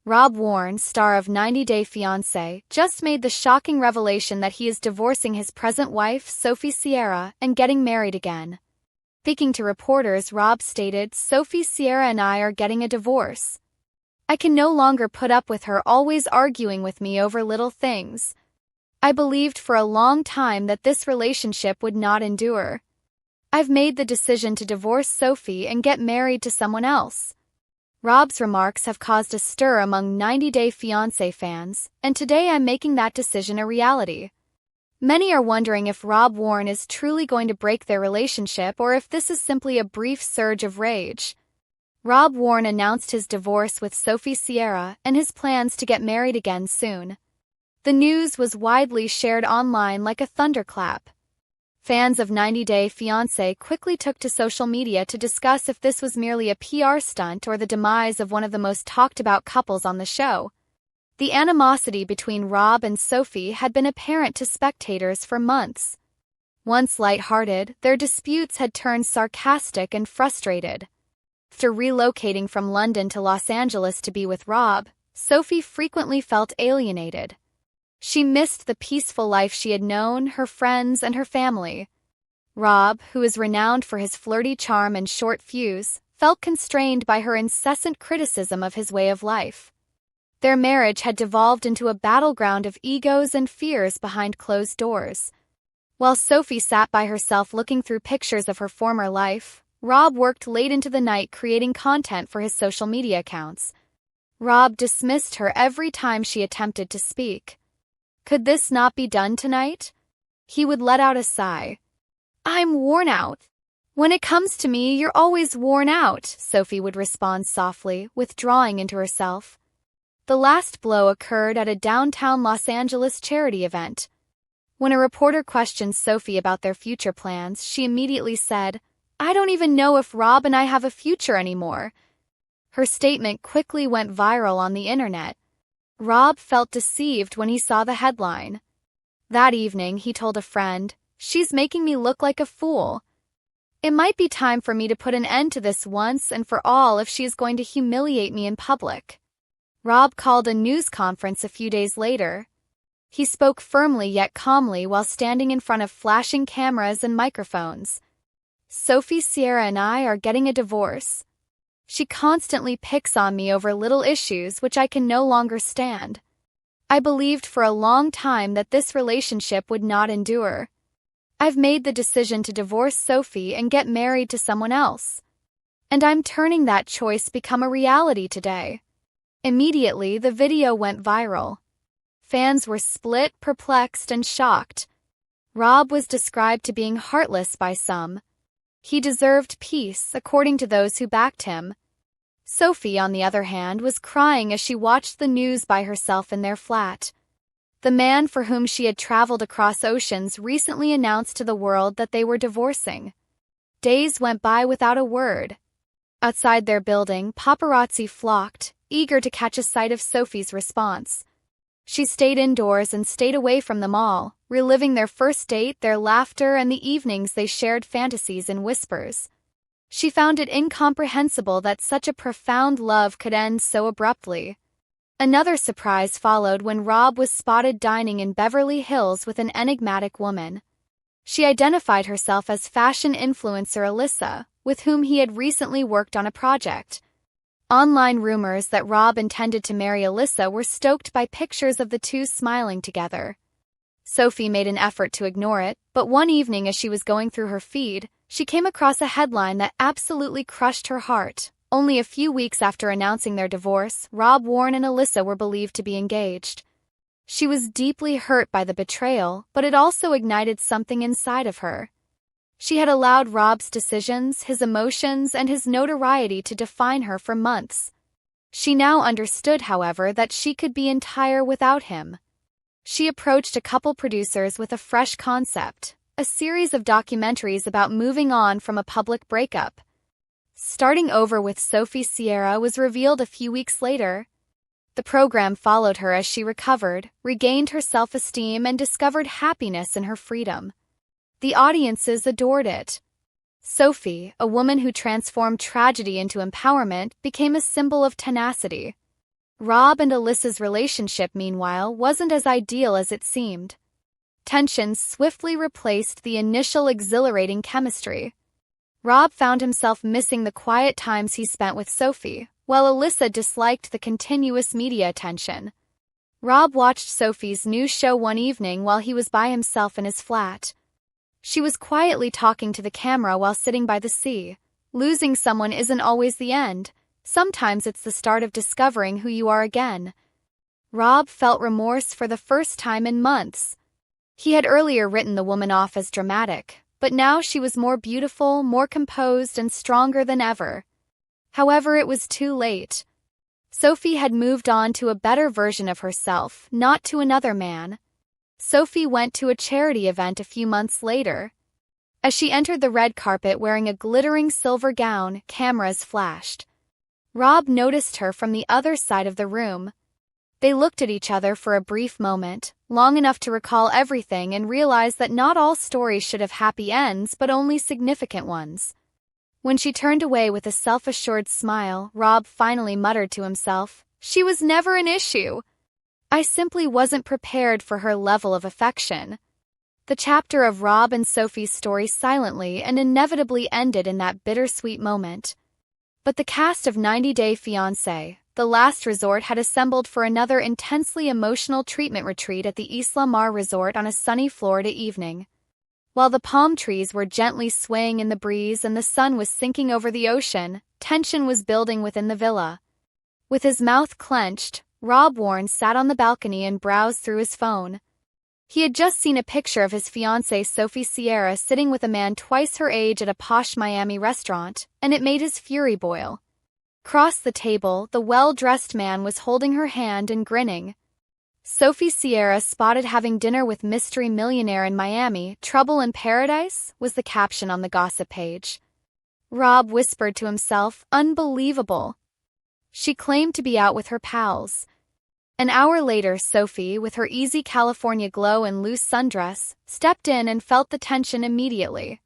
Rob Warne, star of 90 Day Fiancé, just made the shocking revelation that he is divorcing his present wife, Sophie Sierra, and getting married again. Speaking to reporters, Rob stated, "Sophie Sierra and I are getting a divorce. I can no longer put up with her always arguing with me over little things. I believed for a long time that this relationship would not endure. I've made the decision to divorce Sophie and get married to someone else." Rob's remarks have caused a stir among 90 Day Fiancé fans, and today I'm making that decision a reality. Many are wondering if Rob Warne is truly going to break their relationship or if this is simply a brief surge of rage. Rob Warne announced his divorce with Sophie Sierra and his plans to get married again soon. The news was widely shared online like a thunderclap. Fans of 90 Day Fiancé quickly took to social media to discuss if this was merely a PR stunt or the demise of one of the most talked-about couples on the show. The animosity between Rob and Sophie had been apparent to spectators for months. Once light-hearted, their disputes had turned sarcastic and frustrated. After relocating from London to Los Angeles to be with Rob, Sophie frequently felt alienated. She missed the peaceful life she had known, her friends, and her family. Rob, who is renowned for his flirty charm and short fuse, felt constrained by her incessant criticism of his way of life. Their marriage had devolved into a battleground of egos and fears behind closed doors. While Sophie sat by herself looking through pictures of her former life, Rob worked late into the night creating content for his social media accounts. Rob dismissed her every time she attempted to speak. Could this not be done tonight? He would let out a sigh. "I'm worn out. When it comes to me, you're always worn out," Sophie would respond softly, withdrawing into herself. The last blow occurred at a downtown Los Angeles charity event. When a reporter questioned Sophie about their future plans, she immediately said, "I don't even know if Rob and I have a future anymore." Her statement quickly went viral on the internet. Rob felt deceived when he saw the headline. That evening, he told a friend, "She's making me look like a fool. It might be time for me to put an end to this once and for all if she is going to humiliate me in public." Rob called a news conference a few days later. He spoke firmly yet calmly while standing in front of flashing cameras and microphones. "Sophie Sierra and I are getting a divorce. She constantly picks on me over little issues which I can no longer stand. I believed for a long time that this relationship would not endure. I've made the decision to divorce Sophie and get married to someone else. And I'm turning that choice become a reality today." Immediately, the video went viral. Fans were split, perplexed, and shocked. Rob was described to being heartless by some. He deserved peace, according to those who backed him. Sophie, on the other hand, was crying as she watched the news by herself in their flat. The man for whom she had traveled across oceans recently announced to the world that they were divorcing. Days went by without a word. Outside their building, paparazzi flocked, eager to catch a sight of Sophie's response. She stayed indoors and stayed away from them all, reliving their first date, their laughter, and the evenings they shared fantasies in whispers. She found it incomprehensible that such a profound love could end so abruptly. Another surprise followed when Rob was spotted dining in Beverly Hills with an enigmatic woman. She identified herself as fashion influencer Alyssa, with whom he had recently worked on a project. Online rumors that Rob intended to marry Alyssa were stoked by pictures of the two smiling together. Sophie made an effort to ignore it, but one evening as she was going through her feed, she came across a headline that absolutely crushed her heart. Only a few weeks after announcing their divorce, Rob Warne and Alyssa were believed to be engaged. She was deeply hurt by the betrayal, but it also ignited something inside of her. She had allowed Rob's decisions, his emotions, and his notoriety to define her for months. She now understood, however, that she could be entire without him. She approached a couple producers with a fresh concept, a series of documentaries about moving on from a public breakup. Starting Over with Sophie Sierra was revealed a few weeks later. The program followed her as she recovered, regained her self-esteem, and discovered happiness in her freedom. The audiences adored it. Sophie, a woman who transformed tragedy into empowerment, became a symbol of tenacity. Rob and Alyssa's relationship, meanwhile, wasn't as ideal as it seemed. Tensions swiftly replaced the initial exhilarating chemistry. Rob found himself missing the quiet times he spent with Sophie, while Alyssa disliked the continuous media attention. Rob watched Sophie's new show one evening while he was by himself in his flat. She was quietly talking to the camera while sitting by the sea. Losing someone isn't always the end. Sometimes it's the start of discovering who you are again. Rob felt remorse for the first time in months. He had earlier written the woman off as dramatic, but now she was more beautiful, more composed, and stronger than ever. However, it was too late. Sophie had moved on to a better version of herself, not to another man. Sophie went to a charity event a few months later. As she entered the red carpet wearing a glittering silver gown, cameras flashed. Rob noticed her from the other side of the room. They looked at each other for a brief moment, long enough to recall everything and realize that not all stories should have happy ends but only significant ones. When she turned away with a self-assured smile, Rob finally muttered to himself, "She was never an issue. I simply wasn't prepared for her level of affection." The chapter of Rob and Sophie's story silently and inevitably ended in that bittersweet moment. But the cast of 90 Day Fiancé, the last resort, had assembled for another intensely emotional treatment retreat at the Isla Mar Resort on a sunny Florida evening. While the palm trees were gently swaying in the breeze and the sun was sinking over the ocean, tension was building within the villa. With his mouth clenched, Rob Warne sat on the balcony and browsed through his phone. He had just seen a picture of his fiancée Sophie Sierra sitting with a man twice her age at a posh Miami restaurant, and it made his fury boil. Across the table, the well-dressed man was holding her hand and grinning. "Sophie Sierra spotted having dinner with mystery millionaire in Miami, trouble in paradise," was the caption on the gossip page. Rob whispered to himself, "Unbelievable." She claimed to be out with her pals. An hour later, Sophie, with her easy California glow and loose sundress, stepped in and felt the tension immediately.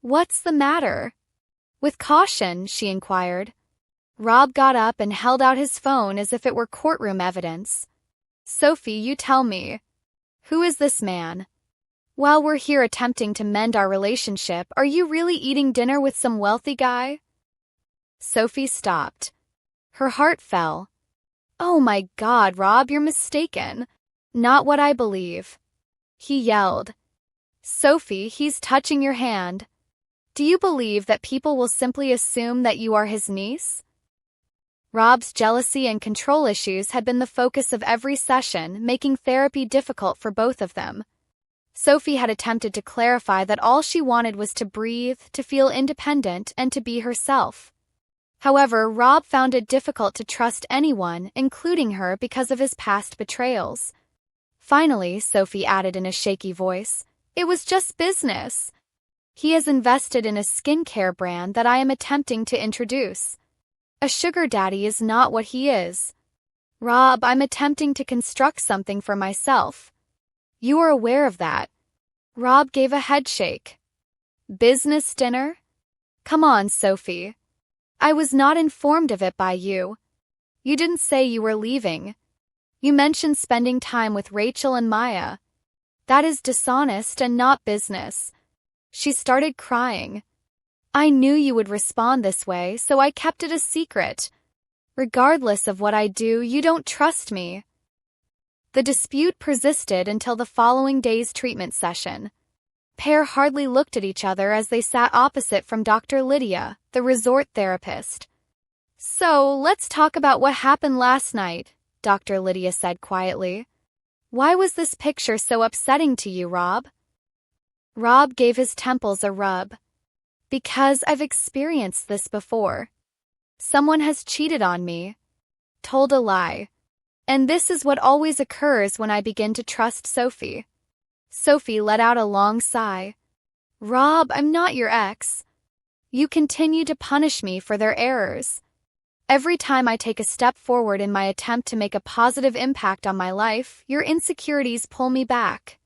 "What's the matter?" With caution, she inquired. Rob got up and held out his phone as if it were courtroom evidence. "Sophie, you tell me. Who is this man? While we're here attempting to mend our relationship, are you really eating dinner with some wealthy guy?" Sophie stopped. Her heart fell. "Oh my God, Rob, you're mistaken. Not what I believe." He yelled. "Sophie, he's touching your hand. Do you believe that people will simply assume that you are his niece?" Rob's jealousy and control issues had been the focus of every session, making therapy difficult for both of them. Sophie had attempted to clarify that all she wanted was to breathe, to feel independent, and to be herself. However, Rob found it difficult to trust anyone, including her, because of his past betrayals. Finally, Sophie added in a shaky voice, "It was just business. He has invested in a skincare brand that I am attempting to introduce. A sugar daddy is not what he is. Rob, I'm attempting to construct something for myself. You are aware of that." Rob gave a headshake. "Business dinner? Come on, Sophie. I was not informed of it by you. You didn't say you were leaving. You mentioned spending time with Rachel and Maya. That is dishonest and not business." She started crying. "I knew you would respond this way, so I kept it a secret. Regardless of what I do, you don't trust me." The dispute persisted until the following day's treatment session. Pair hardly looked at each other as they sat opposite from Dr. Lydia, the resort therapist. "So, let's talk about what happened last night," Dr. Lydia said quietly. "Why was this picture so upsetting to you, Rob?" Rob gave his temples a rub. "Because I've experienced this before. Someone has cheated on me, told a lie. And this is what always occurs when I begin to trust Sophie." Sophie let out a long sigh. "Rob, I'm not your ex. You continue to punish me for their errors. Every time I take a step forward in my attempt to make a positive impact on my life, your insecurities pull me back."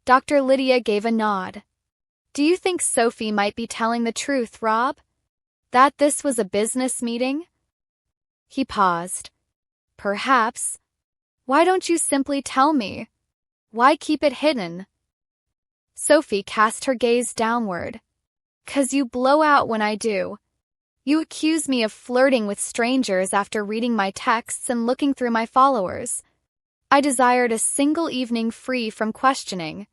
Dr. Lydia gave a nod. "Do you think Sophie might be telling the truth, Rob? That this was a business meeting?" He paused. Perhaps. Why don't you simply tell me? Why keep it hidden? Sophie cast her gaze downward. 'Cause you blow out when I do. You accuse me of flirting with strangers after reading my texts and looking through my followers. I desired a single evening free from questioning.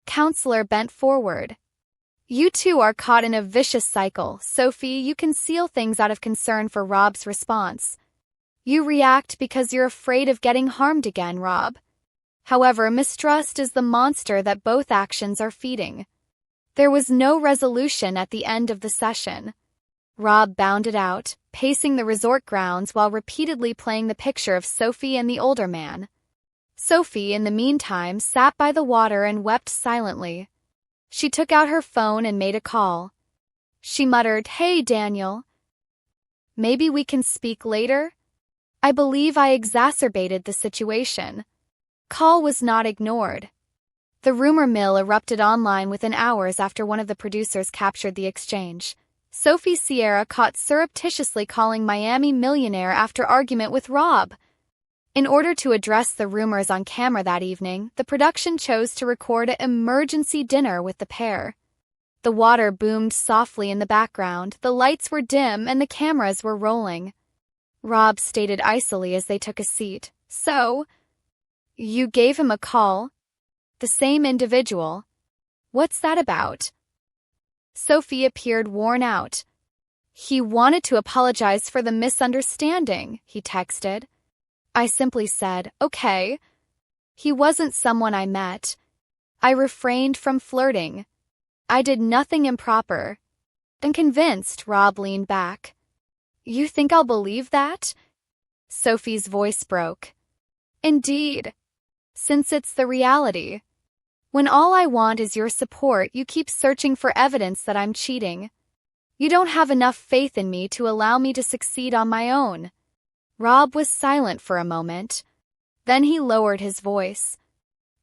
Counselor bent forward. You two are caught in a vicious cycle. Sophie, you conceal things out of concern for Rob's response. You react because you're afraid of getting harmed again, Rob. However, mistrust is the monster that both actions are feeding. There was no resolution at the end of the session. Rob bounded out, pacing the resort grounds while repeatedly playing the picture of Sophie and the older man. Sophie, in the meantime, sat by the water and wept silently. She took out her phone and made a call. She muttered, "Hey, Daniel. Maybe we can speak later? I believe I exacerbated the situation." Call was not ignored. The rumor mill erupted online within hours after one of the producers captured the exchange. Sophie Sierra caught surreptitiously calling Miami millionaire after argument with Rob. In order to address the rumors on camera that evening, the production chose to record an emergency dinner with the pair. The water boomed softly in the background, the lights were dim, and the cameras were rolling. Rob stated icily as they took a seat, "So, you gave him a call? The same individual? What's that about?" Sophie appeared worn out. "He wanted to apologize for the misunderstanding," he texted. I simply said, "Okay." He wasn't someone I met. I refrained from flirting. I did nothing improper. Convinced, Rob leaned back. "You think I'll believe that?" Sophie's voice broke. "Indeed. Since it's the reality. When all I want is your support, you keep searching for evidence that I'm cheating. You don't have enough faith in me to allow me to succeed on my own." Rob was silent for a moment. Then he lowered his voice.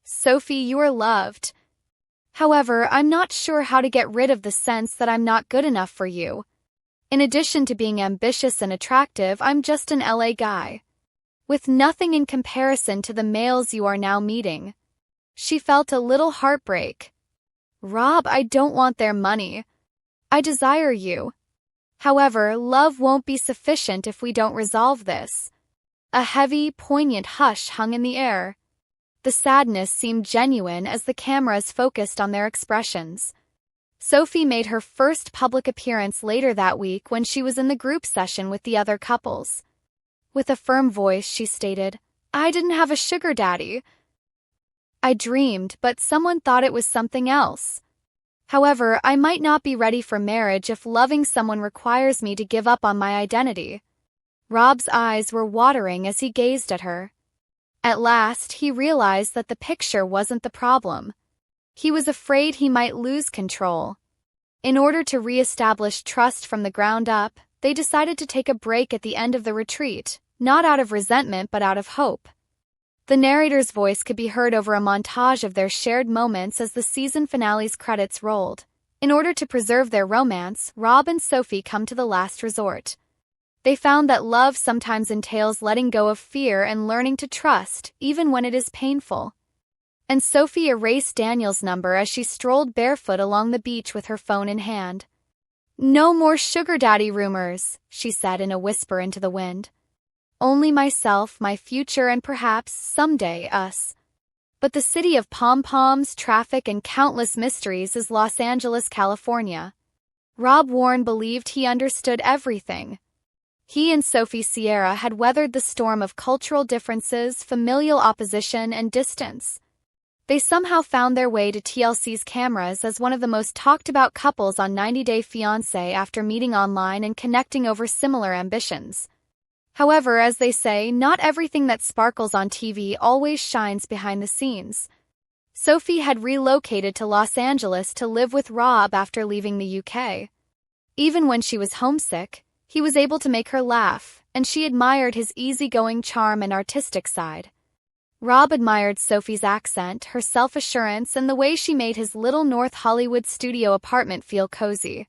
"Sophie, you are loved. However, I'm not sure how to get rid of the sense that I'm not good enough for you. In addition to being ambitious and attractive, I'm just an LA guy, with nothing in comparison to the males you are now meeting." She felt a little heartbreak. "Rob, I don't want their money. I desire you. However, love won't be sufficient if we don't resolve this." A heavy, poignant hush hung in the air. The sadness seemed genuine as the cameras focused on their expressions. Sophie made her first public appearance later that week when she was in the group session with the other couples. With a firm voice, she stated, "I didn't have a sugar daddy. I dreamed, but someone thought it was something else. However, I might not be ready for marriage if loving someone requires me to give up on my identity." Rob's eyes were watering as he gazed at her. At last, he realized that the picture wasn't the problem. He was afraid he might lose control. In order to re-establish trust from the ground up, they decided to take a break at the end of the retreat, not out of resentment but out of hope. The narrator's voice could be heard over a montage of their shared moments as the season finale's credits rolled. In order to preserve their romance, Rob and Sophie come to the last resort. They found that love sometimes entails letting go of fear and learning to trust, even when it is painful. And Sophie erased Daniel's number as she strolled barefoot along the beach with her phone in hand. "No more sugar daddy rumors," she said in a whisper into the wind. "Only myself, my future, and perhaps, someday, us." But the city of pom-poms, traffic, and countless mysteries is Los Angeles, California. Rob Warne believed he understood everything. He and Sophie Sierra had weathered the storm of cultural differences, familial opposition, and distance. They somehow found their way to TLC's cameras as one of the most talked-about couples on 90 Day Fiancé after meeting online and connecting over similar ambitions. However, as they say, not everything that sparkles on TV always shines behind the scenes. Sophie had relocated to Los Angeles to live with Rob after leaving the UK. Even when she was homesick, he was able to make her laugh, and she admired his easygoing charm and artistic side. Rob admired Sophie's accent, her self-assurance, and the way she made his little North Hollywood studio apartment feel cozy.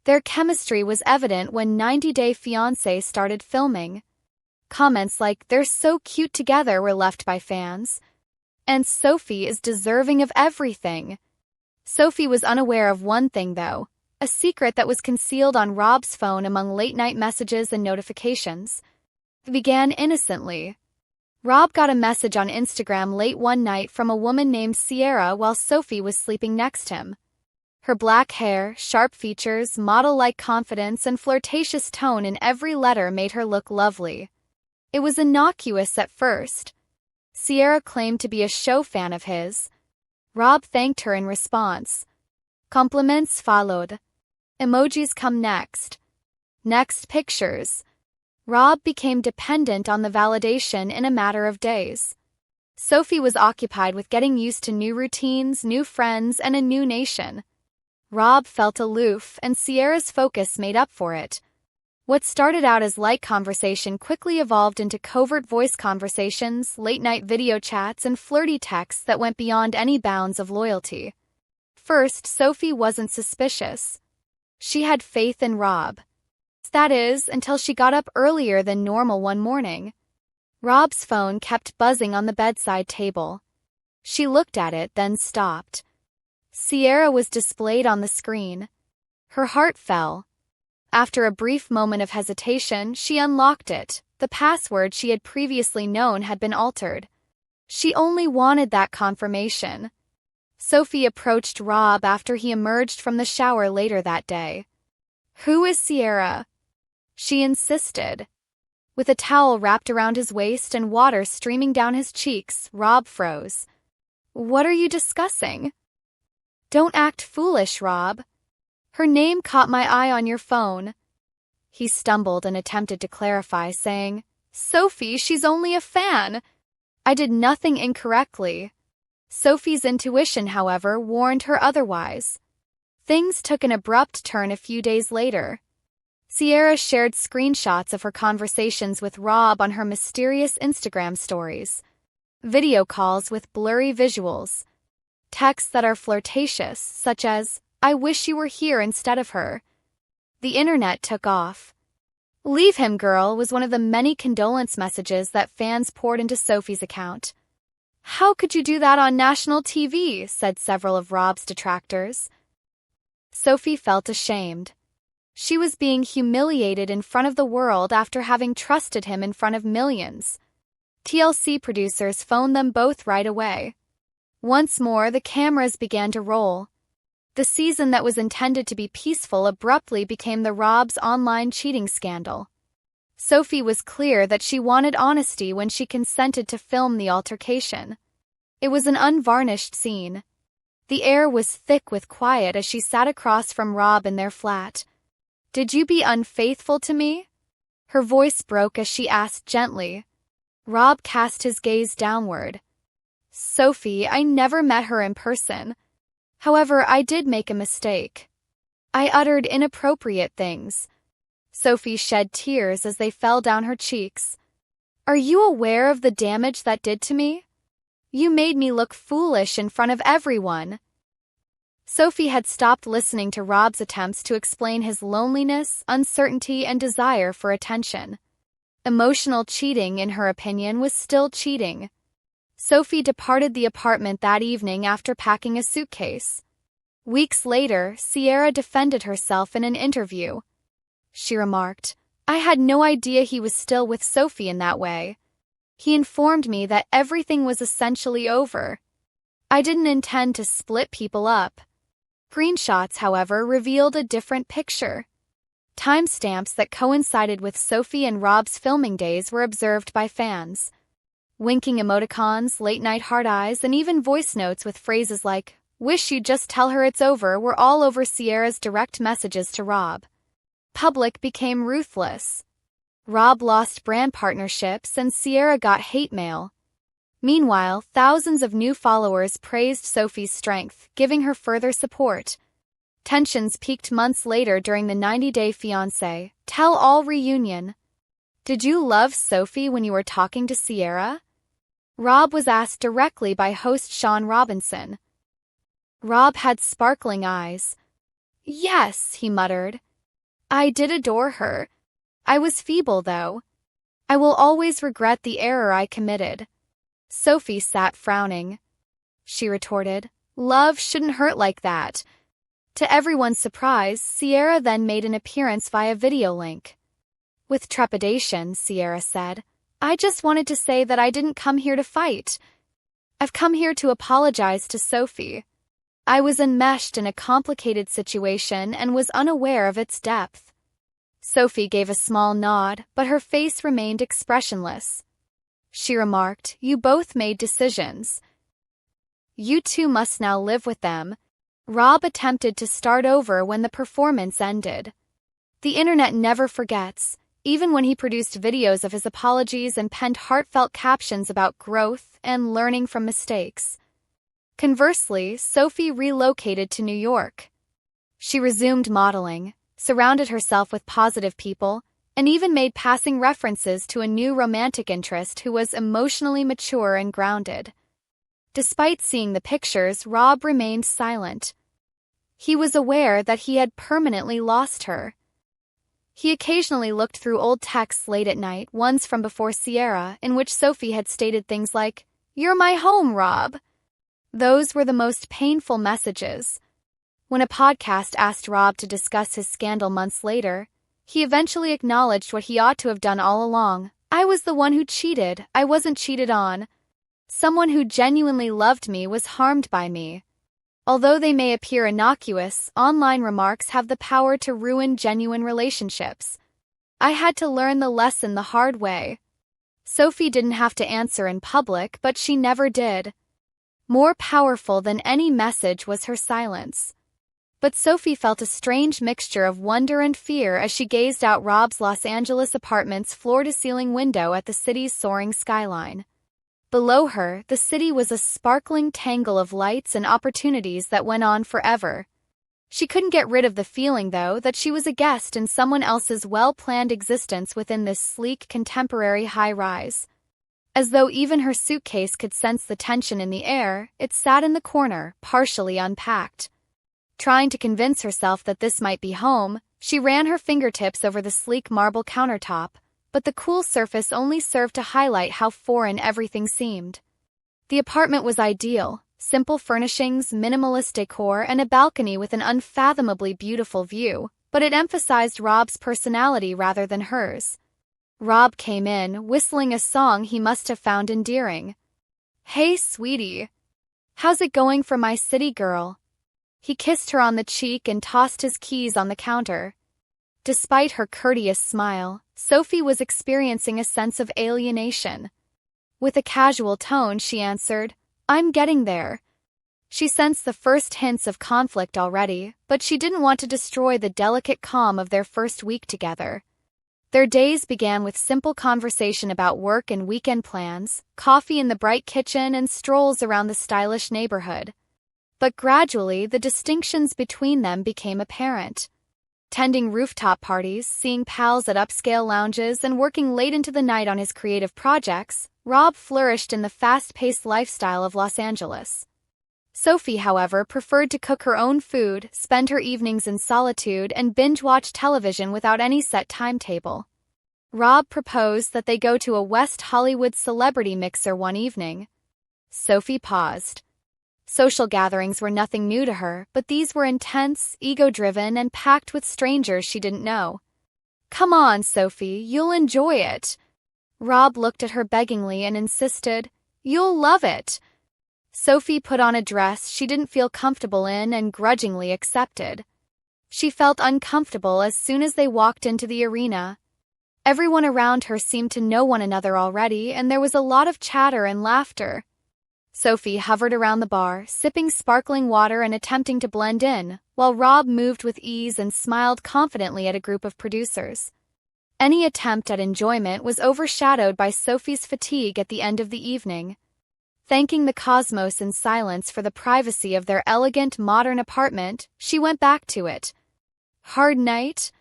Their chemistry was evident when 90 Day Fiancé started filming. Comments like, "They're so cute together," were left by fans. And Sophie is deserving of everything. Sophie was unaware of one thing, though, a secret that was concealed on Rob's phone among late-night messages and notifications. It began innocently. Rob got a message on Instagram late one night from a woman named Sierra while Sophie was sleeping next to him. Her black hair, sharp features, model-like confidence, and flirtatious tone in every letter made her look lovely. It was innocuous at first. Sierra claimed to be a show fan of his. Rob thanked her in response. Compliments followed. Emojis come next. Next pictures. Rob became dependent on the validation in a matter of days. Sophie was occupied with getting used to new routines, new friends, and a new nation. Rob felt aloof, and Sierra's focus made up for it. What started out as light conversation quickly evolved into covert voice conversations, late-night video chats, and flirty texts that went beyond any bounds of loyalty. First, Sophie wasn't suspicious. She had faith in Rob. That is, until she got up earlier than normal one morning. Rob's phone kept buzzing on the bedside table. She looked at it, then stopped. Sierra was displayed on the screen. Her heart fell. After a brief moment of hesitation, she unlocked it. The password she had previously known had been altered. She only wanted that confirmation. Sophie approached Rob after he emerged from the shower later that day. "Who is Sierra?" she insisted. With a towel wrapped around his waist and water streaming down his cheeks, Rob froze. "What are you discussing?" "Don't act foolish, Rob. Her name caught my eye on your phone." He stumbled and attempted to clarify, saying, "Sophie, she's only a fan. I did nothing incorrectly." Sophie's intuition, however, warned her otherwise. Things took an abrupt turn a few days later. Sierra shared screenshots of her conversations with Rob on her mysterious Instagram stories. Video calls with blurry visuals. Texts that are flirtatious, such as, "I wish you were here instead of her." The internet took off. "Leave him, girl," was one of the many condolence messages that fans poured into Sophie's account. "How could you do that on national TV?" said several of Rob's detractors. Sophie felt ashamed. She was being humiliated in front of the world after having trusted him in front of millions. TLC producers phoned them both right away. Once more, the cameras began to roll. The season that was intended to be peaceful abruptly became the Rob's online cheating scandal. Sophie was clear that she wanted honesty when she consented to film the altercation. It was an unvarnished scene. The air was thick with quiet as she sat across from Rob in their flat. "Did you be unfaithful to me?" Her voice broke as she asked gently. Rob cast his gaze downward. "Sophie, I never met her in person. However, I did make a mistake. I uttered inappropriate things." Sophie shed tears as they fell down her cheeks. "Are you aware of the damage that did to me? You made me look foolish in front of everyone." Sophie had stopped listening to Rob's attempts to explain his loneliness, uncertainty, and desire for attention. Emotional cheating, in her opinion, was still cheating. Sophie departed the apartment that evening after packing a suitcase. Weeks later, Sierra defended herself in an interview. She remarked, "I had no idea he was still with Sophie in that way. He informed me that everything was essentially over. I didn't intend to split people up." Screenshots, however, revealed a different picture. Timestamps that coincided with Sophie and Rob's filming days were observed by fans. Winking emoticons, late-night heart eyes, and even voice notes with phrases like, "Wish you'd just tell her it's over," were all over Sierra's direct messages to Rob. Public became ruthless. Rob lost brand partnerships and Sierra got hate mail. Meanwhile, thousands of new followers praised Sophie's strength, giving her further support. Tensions peaked months later during the 90-day Fiancé Tell-All reunion. "Did you love Sophie when you were talking to Sierra?" Rob was asked directly by host Sean Robinson. Rob had sparkling eyes. "Yes," he muttered. "I did adore her. I was feeble, though. I will always regret the error I committed. Sophie sat frowning. She retorted, "Love shouldn't hurt like that." To everyone's surprise, Sierra then made an appearance via video link. With trepidation, Sierra said, "I just wanted to say that I didn't come here to fight. I've come here to apologize to Sophie. I was enmeshed in a complicated situation and was unaware of its depth." Sophie gave a small nod, but her face remained expressionless. She remarked, "You both made decisions. You two must now live with them." Rob attempted to start over when the performance ended. The internet never forgets, even when he produced videos of his apologies and penned heartfelt captions about growth and learning from mistakes. Conversely, Sophie relocated to New York. She resumed modeling, surrounded herself with positive people, and even made passing references to a new romantic interest who was emotionally mature and grounded. Despite seeing the pictures, Rob remained silent. He was aware that he had permanently lost her. He occasionally looked through old texts late at night, ones from before Sierra, in which Sophie had stated things like, "You're my home, Rob." Those were the most painful messages. When a podcast asked Rob to discuss his scandal months later, he eventually acknowledged what he ought to have done all along. "I was the one who cheated. I wasn't cheated on. Someone who genuinely loved me was harmed by me." Although they may appear innocuous, online remarks have the power to ruin genuine relationships. "I had to learn the lesson the hard way." Sophie didn't have to answer in public, but she never did. More powerful than any message was her silence. But Sophie felt a strange mixture of wonder and fear as she gazed out Rob's Los Angeles apartment's floor-to-ceiling window at the city's soaring skyline. Below her, the city was a sparkling tangle of lights and opportunities that went on forever. She couldn't get rid of the feeling, though, that she was a guest in someone else's well-planned existence within this sleek contemporary high-rise. As though even her suitcase could sense the tension in the air, it sat in the corner, partially unpacked. Trying to convince herself that this might be home, she ran her fingertips over the sleek marble countertop, but the cool surface only served to highlight how foreign everything seemed. The apartment was ideal: simple furnishings, minimalist decor, and a balcony with an unfathomably beautiful view, but it emphasized Rob's personality rather than hers. Rob came in, whistling a song he must have found endearing. "Hey, sweetie. How's it going for my city girl?" He kissed her on the cheek and tossed his keys on the counter. Despite her courteous smile, Sophie was experiencing a sense of alienation. With a casual tone, she answered, "I'm getting there." She sensed the first hints of conflict already, but she didn't want to destroy the delicate calm of their first week together. Their days began with simple conversation about work and weekend plans, coffee in the bright kitchen, and strolls around the stylish neighborhood. But gradually, the distinctions between them became apparent. Tending rooftop parties, seeing pals at upscale lounges, and working late into the night on his creative projects, Rob flourished in the fast-paced lifestyle of Los Angeles. Sophie, however, preferred to cook her own food, spend her evenings in solitude, and binge-watch television without any set timetable. Rob proposed that they go to a West Hollywood celebrity mixer one evening. Sophie paused. Social gatherings were nothing new to her, but these were intense, ego-driven, and packed with strangers she didn't know. "Come on, Sophie, you'll enjoy it." Rob looked at her beggingly and insisted, "You'll love it." Sophie put on a dress she didn't feel comfortable in and grudgingly accepted. She felt uncomfortable as soon as they walked into the arena. Everyone around her seemed to know one another already, and there was a lot of chatter and laughter. Sophie hovered around the bar, sipping sparkling water and attempting to blend in, while Rob moved with ease and smiled confidently at a group of producers. Any attempt at enjoyment was overshadowed by Sophie's fatigue at the end of the evening. Thanking the cosmos in silence for the privacy of their elegant, modern apartment, she went back to it. "Hard night?"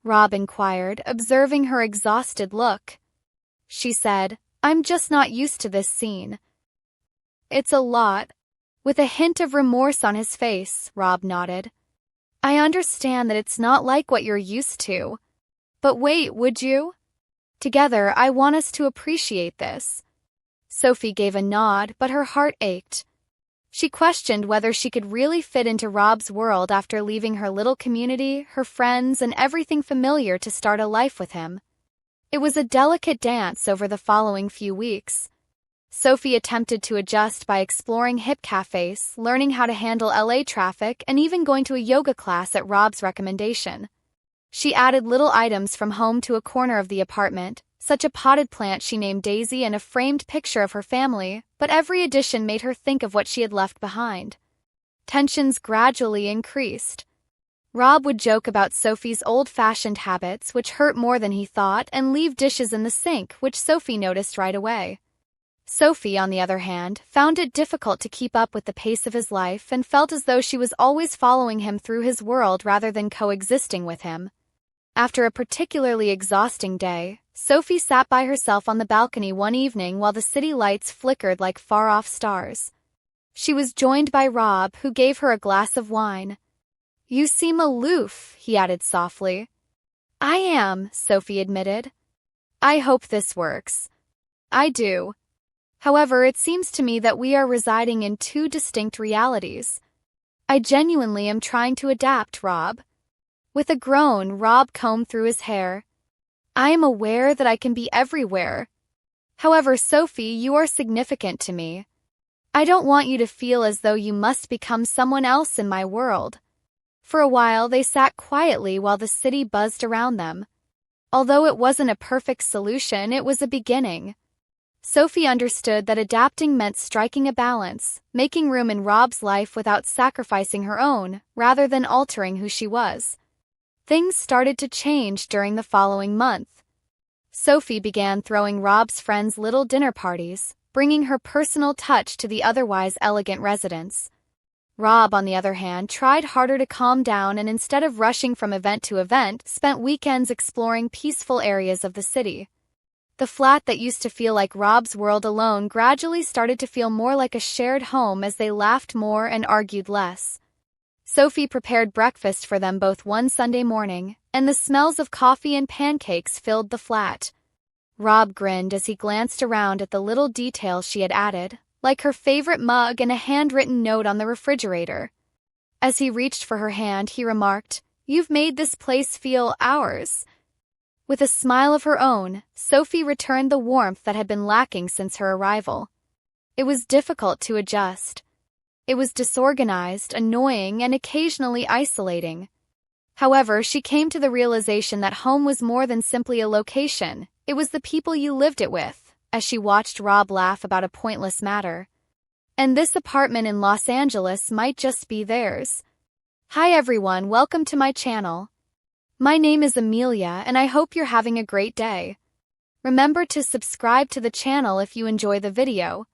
Rob inquired, observing her exhausted look. She said, "I'm just not used to this scene." "It's a lot." With a hint of remorse on his face, Rob nodded. "I understand that it's not like what you're used to. But wait, would you?" Together, I want us to appreciate this." Sophie gave a nod, but her heart ached. She questioned whether she could really fit into Rob's world after leaving her little community, her friends, and everything familiar to start a life with him. It was a delicate dance over the following few weeks. Sophie attempted to adjust by exploring hip cafes, learning how to handle LA traffic, and even going to a yoga class at Rob's recommendation. She added little items from home to a corner of the apartment, such a potted plant she named Daisy and a framed picture of her family, but every addition made her think of what she had left behind. Tensions gradually increased. Rob would joke about Sophie's old-fashioned habits, which hurt more than he thought, and leave dishes in the sink, which Sophie noticed right away. Sophie, on the other hand, found it difficult to keep up with the pace of his life and felt as though she was always following him through his world rather than coexisting with him. After a particularly exhausting day, Sophie sat by herself on the balcony one evening while the city lights flickered like far-off stars. She was joined by Rob, who gave her a glass of wine. "You seem aloof," he added softly. "I am," Sophie admitted. "I hope this works." "I do. However, it seems to me that we are residing in two distinct realities. I genuinely am trying to adapt, Rob." With a groan, Rob combed through his hair. "I am aware that I can be everywhere. However, Sophie, you are significant to me. I don't want you to feel as though you must become someone else in my world." For a while, they sat quietly while the city buzzed around them. Although it wasn't a perfect solution, it was a beginning. Sophie understood that adapting meant striking a balance, making room in Rob's life without sacrificing her own, rather than altering who she was. Things started to change during the following month. Sophie began throwing Rob's friends little dinner parties, bringing her personal touch to the otherwise elegant residence. Rob, on the other hand, tried harder to calm down and instead of rushing from event to event, spent weekends exploring peaceful areas of the city. The flat that used to feel like Rob's world alone gradually started to feel more like a shared home as they laughed more and argued less. Sophie prepared breakfast for them both one Sunday morning, and the smells of coffee and pancakes filled the flat. Rob grinned as he glanced around at the little details she had added, like her favorite mug and a handwritten note on the refrigerator. As he reached for her hand, he remarked, "You've made this place feel ours." With a smile of her own, Sophie returned the warmth that had been lacking since her arrival. It was difficult to adjust. It was disorganized, annoying, and occasionally isolating. However, she came to the realization that home was more than simply a location. It was the people you lived it with, as she watched Rob laugh about a pointless matter. And this apartment in Los Angeles might just be theirs. Hi everyone, welcome to my channel. My name is Amelia, and I hope you're having a great day. Remember to subscribe to the channel if you enjoy the video.